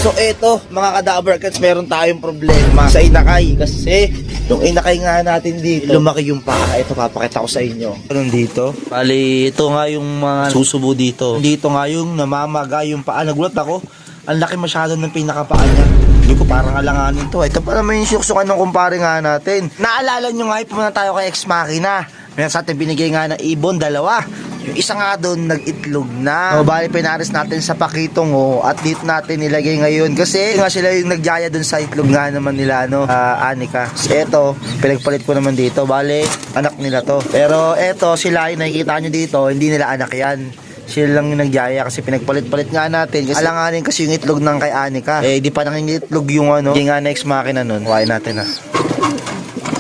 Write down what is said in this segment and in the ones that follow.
So eto mga kadabarkats, meron tayong problema sa inakay. Kasi yung inakay nga natin dito, lumaki yung paa. Ito papakita ko sa inyo. Anong dito? Bali, ito nga yung mga susubo dito. Dito nga yung namamaga yung paa. Nagulat ako. Ang laki masyado ng pinakapaa niya. Hindi ko parang alanganin to. Ito pala may suksukan ng kumpare nga natin. Naalala nyo nga, pumunta tayo kay Ex Machina. Meron sa atin binigay nga na ibon, dalawa. Yung isa nga doon nag-itlog na. O bali pinaris natin sa pakitong at dito natin nilagay ngayon. Kasi nga sila yung nagyaya doon sa itlog nga naman nila, Anika. So eto, pinagpalit ko naman dito. Bali, anak nila to. Pero eto, sila yung nakikita nyo dito, hindi nila anak yan. Sila lang yung nagyaya kasi pinagpalit-palit nga natin. Kasi alanganin kasi yung itlog ng kay Anika. Eh, di pa nangingitlog yung yung nga na Ex Machina nun. Huwain natin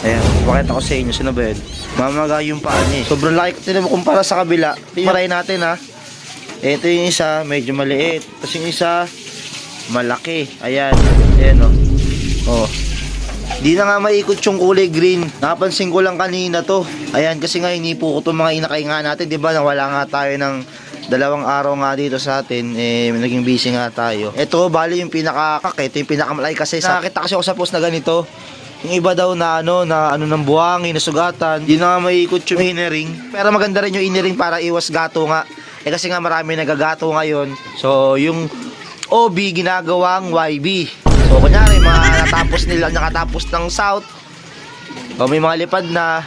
Ayan, bakit ako sa inyo, sino ba yun? Mamaga yung paa niya. Sobrang laki, tinan mo kumpara sa kabila. Paray natin Ito yung isa, medyo maliit. Tapos yung isa, malaki. Ayan, ayan Di na nga maikot yung kulay green. Napansin ko lang kanina to. Ayan, kasi nga hinipo ko itong mga inakay nga natin. Diba, nawala nga tayo ng 2 araw nga dito sa atin, naging busy nga tayo. Ito, bali yung pinakakak, ito yung pinakamalaki kasi. Nakakita kasi ako sa post na ganito. Yung iba daw na ng buhangin, nasugatan. Di na nga maiikot yung inner-ring. Pero maganda rin yung inner-ring para iwas gato nga. Kasi nga marami nagagato ngayon. So, yung OB ginagawang YB. So, kunyari, nakatapos ng South. O may mga lipad na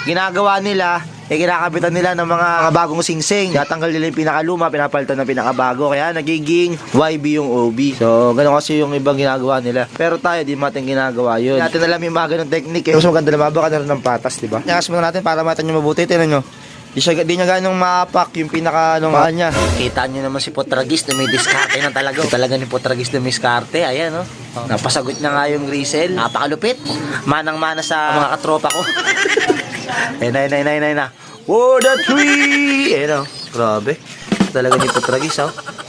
ginagawa nila, kinakabitan nila ng mga bagong singsing. Tatanggal nila yung pinakaluma, pinapalitan ng pinakabago. Kaya nagiging YB yung OB. So, ganun kasi yung ibang ginagawa nila. Pero tayo, di natin ginagawa yun. Natin alam yung mga ganong technique. Mas maganda na mabaka na rin ng patas, diba? Nyakas muna natin para matan yung mabuti. Tinan nyo. Di niya ganong maapak yung pinaka paa niya. Kita nyo naman si Potragis na may diskarte na talaga. Talaga ni Potragis na may diskarte. Ayan, napasagot na nga yung grisel. Napakalupit. Manang-mana sa mga katropa ko. na. Oh, the tree! Grabe. Talaga ni Potragis,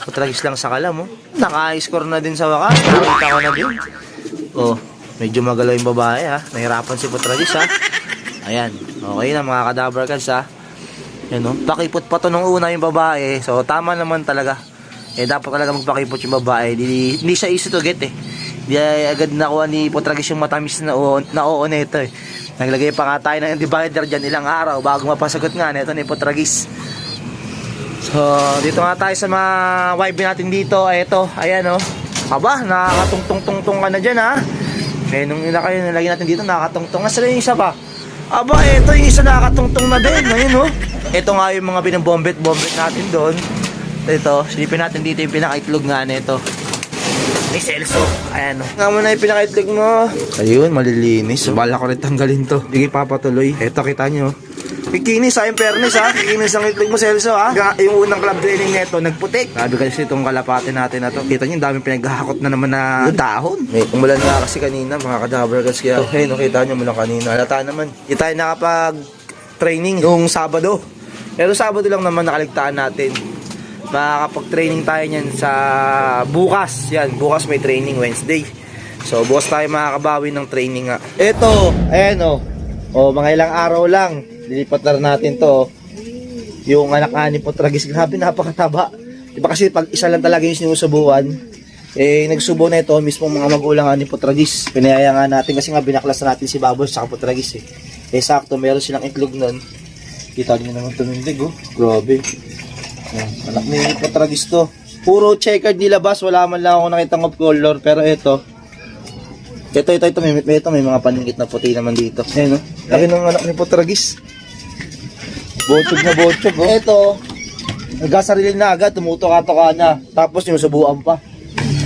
Potragis lang sa kalam, Naka-score na din sa wakas. Nakita ko na din. Medyo magalaw yung babae, Nahirapan si Potragis, Ayan. Okay na, mga kadabarkats, Pakipot pa to nung una yung babae. So, tama naman talaga. Dapat talaga magpakipot yung babae. Hindi siya easy to get, Hindi agad nakuha ni Potragis yung matamis na oo na ito, Naglagay pa nga tayo ng divider dyan ilang araw bago mapasagot nga nito ni Potragis. So, dito nga tayo sa mga YB natin dito. Ito, ayan Aba, nakakatungtong-tungtong ka na dyan, nung kayo nilagay natin dito, nakakatungtong. Nasaan yung isa pa? Aba, ito yung isa nakakatungtong na din. Ayun, Ito nga yung mga binabombet natin doon. Ito, silipin natin dito yung pinakaitlog nga nito. Ni Celso. Ayan nga mo na yung pinakaitlog mo. Ayun, malilinis. Bala ko rin tanggalin to. Hindi papatuloy. Ito, kita nyo. Kikinis in fairness Kikinis ang itlog mo, Celso Yung unang club training nito, nagputik. Sabi kasi itong kalapate natin na to. Kita nyo, yung daming pinaghahakot na naman na dahon. May umulan nga kasi kanina, mga kadabarkats. Kaya, kita nyo mula kanina. Halata naman. Hindi tayo nakapag-training yung Sabado. Pero Sabado lang naman nakaligtaan natin. Makakapag-training tayo niyan sa bukas. Yan, bukas may training Wednesday. So, bukas tayo makakabawi ng training nga. Ito, ayan mga ilang araw lang. Dilipat na natin to. Yung anak ni Potragis, grabe, napakataba. Diba kasi pag isa lang talaga yung sinusubuan, nagsubo na ito mismo mga magulang ni Potragis. Pinayaya nga natin kasi nga binaklas na natin si Baboy sa Potragis sakto, meron silang itlog nun. Kita nyo naman tumindig grabe. Anak ni Potragis to. Puro checkered nilabas, wala man lang ako nakitang of color. Pero ito may mga paningkit na puti naman dito. Ayan laki ng anak ni Potragis. Botog na botog Ito, nagkasarili na agad, tumutok-toka na. Tapos yung subuan pa.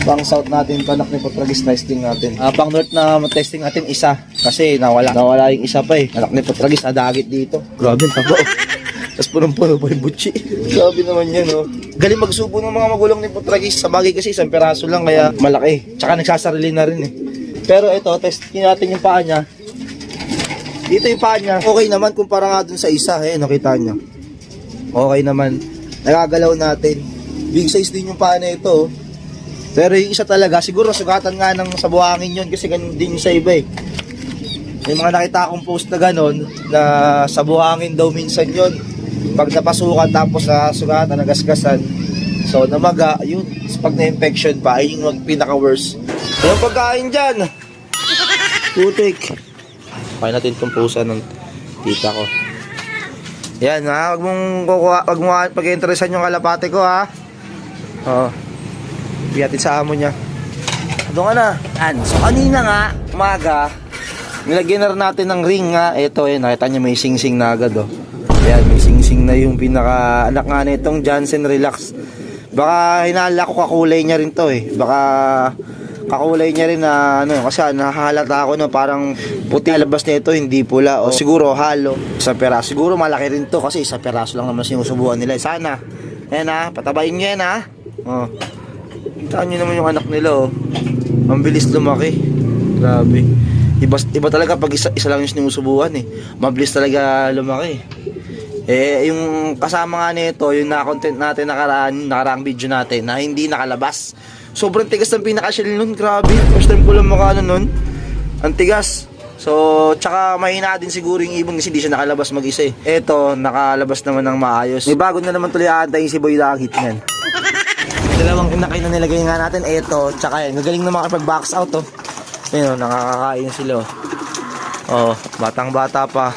Pang south natin, anak ni Potragis, testing natin. Pang north na testing natin isa. Kasi nawala yung isa pa Anak ni Potragis, nadagit dito. Grabe, tabo. Tapos punong-puno pa yung butchi. Grabe naman yan Galing magsubo ng mga magulang ni Potragis. Sa bagay kasi isang peraso lang kaya malaki. Tsaka nagsasarili na rin Pero ito, testing natin yung paa niya. Dito yung paa niya. Okay naman kumpara nga dun sa isa. Nakita niyo. Okay naman. Nagagalaw natin. Big size din yung paa na ito. Pero yung isa talaga, siguro sugatan nga ng sa buhangin yun kasi ganun din sa iba May mga nakita akong post na ganun na sa buhangin daw minsan yun. Pag napasukan tapos sa sugatan, nagasgasan. So, namaga, yun. Pag na-infection pa, ayun yung pinaka-worst. Yung pagkain dyan. Putik. Kaya natin itong pusa ng tita ko. Yan ha, wag mong pag-interesan yung kalapate ko ha. Oo. Biyatin sa amo niya. Doon ka na. Yan. So kanina nga, umaga, nilagyan na natin ng ring nga. Ito eh, nakita niyo may sing-sing na agad oh. Yan, may sing-sing na yung pinaka-anak nga nitong Johnson Relax. Baka hinala ko kakulay niya rin to eh. Baka kakulay niya rin na ano, kasi nahahalata ako no, parang puti labas nito, hindi pula o siguro halo. Isang peraso, siguro malaki rin to kasi isang peraso lang naman sinusubuan nila. Sana, yan ha, patabayin nyo yan ha. Oh. Taan nyo naman yung anak nila oh. Ang bilis lumaki. Grabe. Iba talaga pag isa lang yung sinusubuan eh. Mabilis talaga lumaki. Eh, yung kasama nga nito, yung na-content natin nakaraang video natin na hindi nakalabas. Sobrang tigas ng pinaka-shell nun, grabe. First time ko lang makano nun. Ang tigas. So, tsaka mahina din siguro yung ibon kasi hindi siya nakalabas mag-isa eh. Eto, nakalabas naman ng maayos. May bago na naman tuloy aantayin si Boy Langit yan. Dalawang inakay na nilagay nga natin. Eto, tsaka yan. Gagaling na makapag-box out oh. Ayun, nakakakain sila oh. Oh, batang-bata pa.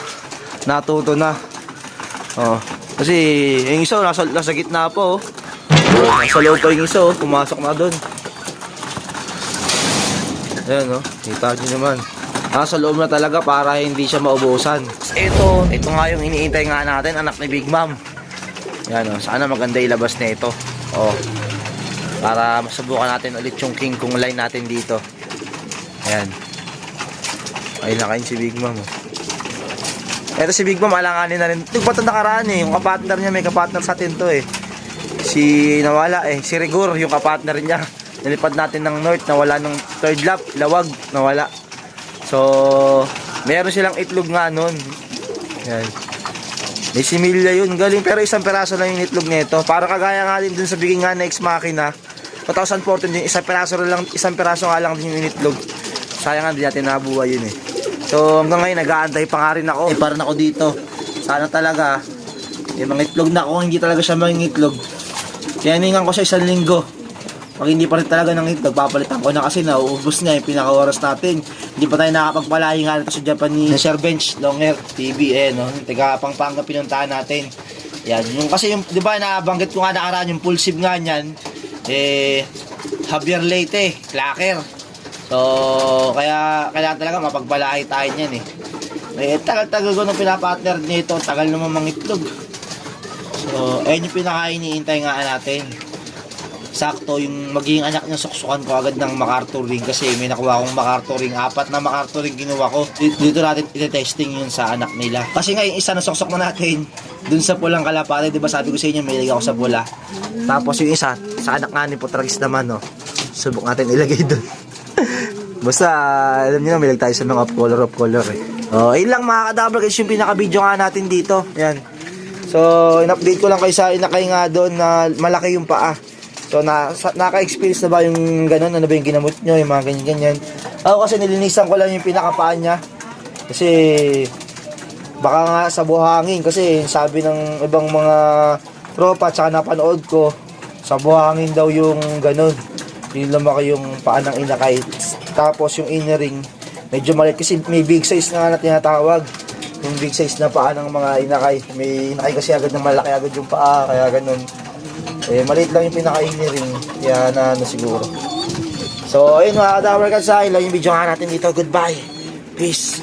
Natuto na. Oh, kasi yung isa nasa gitna po oh. Nasa loob pa yung isa oh, pumasok na doon. Ayan oh, kita nyo naman. Nasa loob na talaga para hindi siya maubusan. Ito nga yung iniintay nga natin, anak ni Big Mom. Ayan oh, sana maganda ilabas na ito. Oh, para masubukan natin ulit yung King Kong line natin dito. Ayan. Ayun na kain si Big Mom oh. Pero si Big Mom alanganin na rin. Nagpata nakaraan eh, yung kapatner niya, may kapatner sa atin to eh. Si nawala eh, si Rigor yung kapartner niya. Nilipad natin ng north, nawala ng third lap, lawag, nawala. So, meron silang itlog nga nun. Yan. May similya yun, galing pero isang peraso lang yung itlog nito. Para kagaya nga din dun sa biging nga na ex machina. 2014 din, isang peraso nga lang din yung itlog. Sayang nga din natin nabuhay yun eh. So, hanggang ngayon nag-aantay pa nga rin ako. Eh, parang ako dito. Sana talaga, yung mga itlog na ako, hindi talaga siya mga itlog. Kaya hiningan ko sa 1 linggo. Pag hindi pa rin talaga ng itlog, papalitan ko na kasi nauubos na yung pinaka-oras natin. Hindi pa tayo nakakapagpalahi nga ito sa Japanese Sir Bench, Long Hair TV no? Taga Pampanga pinuntahan natin. Yan, yung kasi yung, di ba, nabanggit ko nga nakaraan yung pulsive nga niyan, eh, Javier Leyte, clacker. So, kaya talaga mapagpalahi tayo niyan eh. Eh, tagal-tagal ko nung pinapartner nito, tagal naman mangitlog. So, ayun yung pinaka-iniintay nga natin. Sakto, yung magiging anak niya suksukan ko agad ng MacArthur ring kasi may nakuha akong MacArthur ring. 4 na MacArthur ring ginawa ko. Dito natin iti-testing yun sa anak nila. Kasi nga yung isa na suksok na natin, dun sa pulang kalapate, di ba sabi ko sa inyo, may ilagay ako sa pula. Tapos yung isa, sa anak nga ni Putragis naman, no. Subok natin ilagay dun. Basta, alam niyo na, may tayo sa mga off color eh. Oh, ayun lang mga kadabra guys, yung pinaka-video nga natin dito. Yan. So, in-update ko lang kayo sa inakay nga doon na malaki yung paa. So, naka-experience na ba yung ganun? Ano ba yung ginamot nyo? Yung mga ganyan-ganyan. Ako kasi nilinisan ko lang yung pinakapaa niya. Kasi, baka nga sa buhangin. Kasi, sabi ng ibang mga tropa, tsaka napanood ko, sa buhangin daw yung ganun. Yung lumaki yung paa ng inakay. Tapos, yung inner ring, medyo maliit. Kasi may big size na nga na tinatawag. Yung big size na paa ng mga inakay. May inakay kasi agad ng malaki agad yung paa. Kaya ganun. Eh, maliit lang yung pinaka-inner ring. Kaya na siguro. So, ayun mga ka-tower ka sa akin lang yung video nga natin dito. Goodbye. Peace.